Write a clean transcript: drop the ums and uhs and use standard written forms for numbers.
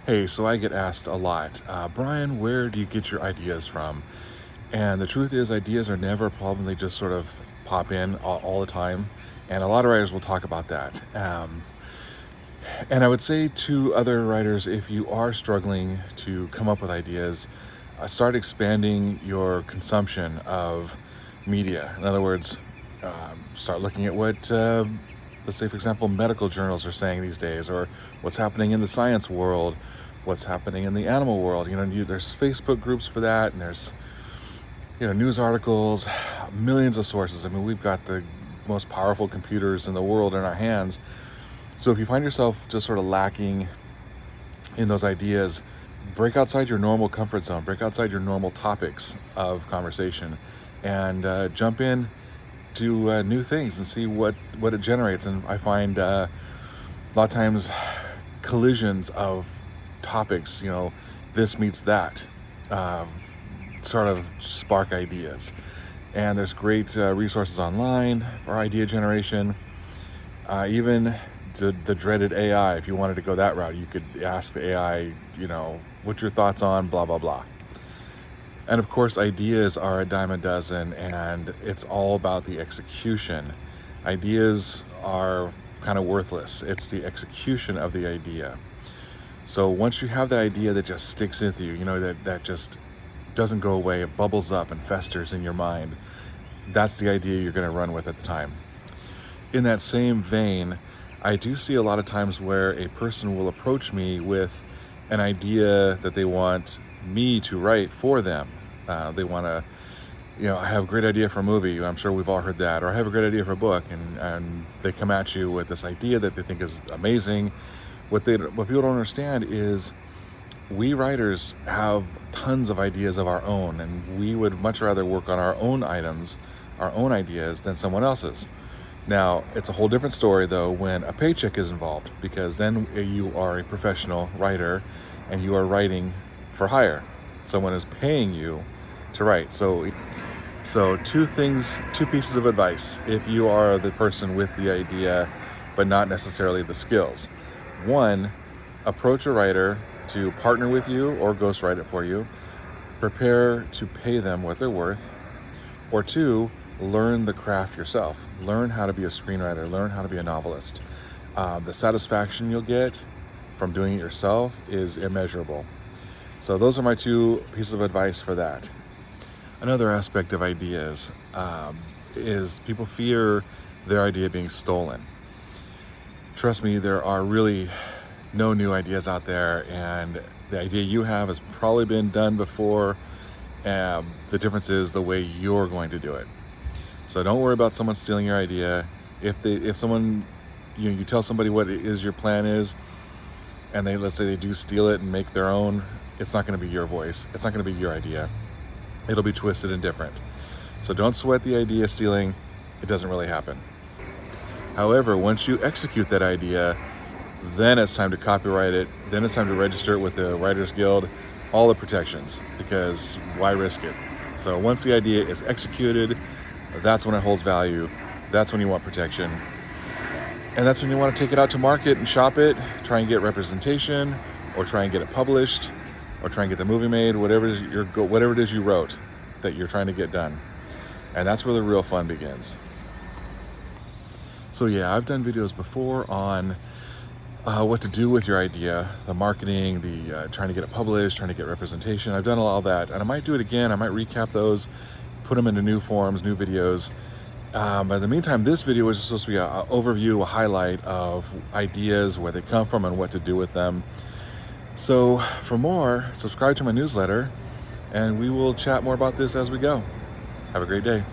Hey, so I get asked a lot, Brian, where do you get your ideas from? And the truth is, ideas are never a problem. They just sort of pop in all the time. And a lot of writers will talk about that. And I would say to other writers, if you are struggling to come up with ideas, start expanding your consumption of media. In other words, start looking at what, let's say, for example, medical journals are saying these days, or what's happening in the science world, what's happening in the animal world. There's Facebook groups for that, and there's news articles, millions of sources. I mean, we've got the most powerful computers in the world in our hands. So if you find yourself just sort of lacking in those ideas, break outside your normal comfort zone, break outside your normal topics of conversation, and jump in to new things and see what it generates. And I find a lot of times collisions of topics, this meets that, sort of spark ideas. And there's great resources online for idea generation. Even the dreaded AI, if you wanted to go that route, you could ask the AI, what's your thoughts on blah, blah, blah. And of course, ideas are a dime a dozen, and it's all about the execution. Ideas are kind of worthless. It's the execution of the idea. So once you have that idea that just sticks with you, that just doesn't go away, it bubbles up and festers in your mind, that's the idea you're going to run with at the time. In that same vein, I do see a lot of times where a person will approach me with an idea that they want me to write for them. They want to, I have a great idea for a movie. I'm sure we've all heard that. Or I have a great idea for a book, and they come at you with this idea that they think is amazing. What people don't understand is we writers have tons of ideas of our own, and we would much rather work on our own items, our own ideas, than someone else's. Now, it's a whole different story, though, when a paycheck is involved, because then you are a professional writer and you are writing for hire. Someone is paying you to write. So two pieces of advice if you are the person with the idea but not necessarily the skills. One, approach a writer to partner with you or ghostwrite it for you. Prepare to pay them what they're worth. Or two, learn the craft yourself. Learn how to be a screenwriter. Learn how to be a novelist. The satisfaction you'll get from doing it yourself is immeasurable. So those are my two pieces of advice for that. Another aspect of ideas is people fear their idea being stolen. Trust me, there are really no new ideas out there, and the idea you have has probably been done before. The difference is the way you're going to do it. So don't worry about someone stealing your idea. If someone, you tell somebody what it is your plan is, and let's say they do steal it and make their own, it's not going to be your voice. It's not going to be your idea. It'll be twisted and different. So don't sweat the idea stealing. It doesn't really happen. However, once you execute that idea, then it's time to copyright it. Then it's time to register it with the Writers Guild, all the protections, because why risk it? So once the idea is executed, that's when it holds value. That's when you want protection. And that's when you want to take it out to market and shop it, try and get representation, or try and get it published, or try and get the movie made, whatever it is you wrote that you're trying to get done. And that's where the real fun begins. So yeah, I've done videos before on what to do with your idea, the marketing, the trying to get it published, trying to get representation. I've done all that, and I might do it again. I might recap those, put them into new forms, new videos. But in the meantime, this video is supposed to be an overview, a highlight of ideas, where they come from, and what to do with them. So for more, subscribe to my newsletter, and we will chat more about this as we go. Have a great day.